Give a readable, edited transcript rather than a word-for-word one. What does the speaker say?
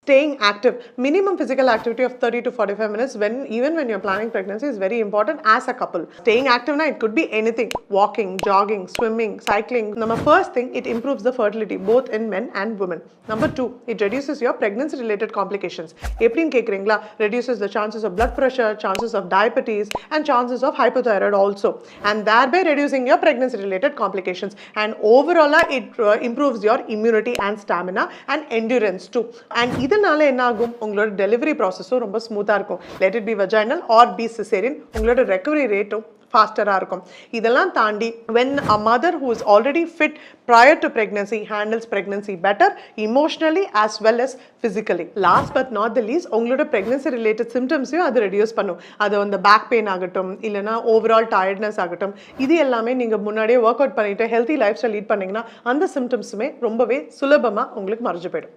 Staying active. Minimum physical activity of 30 to 45 minutes even when you're planning pregnancy is very important as a couple. Staying active now, it could be anything. Walking, jogging, swimming, cycling. Number first thing, it improves the fertility both in men and women. Number two, it reduces your pregnancy related complications. Eprin kekrengla reduces the chances of blood pressure, chances of diabetes, and chances of hypothyroid also, and thereby reducing your pregnancy related complications. And overall it improves your immunity and stamina and endurance too. And இதனால என்ன ஆகும், உங்களோட delivery ப்ராசஸும் ரொம்ப ஸ்மூத்தாக இருக்கும். Let it be vaginal or be caesarean, உங்களோட recovery ரேட்டும் faster-ஆக இருக்கும். இதெல்லாம் தாண்டி when a mother who is already fit prior to pregnancy handles pregnancy better emotionally as well as physically. Last but not the least, உங்களோட pregnancy related symptoms-ஐயும் அது reduce பண்ணும். அது வந்து பேக் பெயின் ஆகட்டும், இல்லைனா ஓவரால் டயர்ட்னஸ் ஆகட்டும், இது எல்லாமே நீங்கள் முன்னாடியே ஒர்க் அவுட் பண்ணிட்டு ஹெல்த்தி லைஃப் ஸ்டைல் லீட் பண்ணிங்கன்னா அந்த சிம்டம்ஸுமே ரொம்பவே சுலபமாக உங்களுக்கு மறைஞ்சு போயிடும்.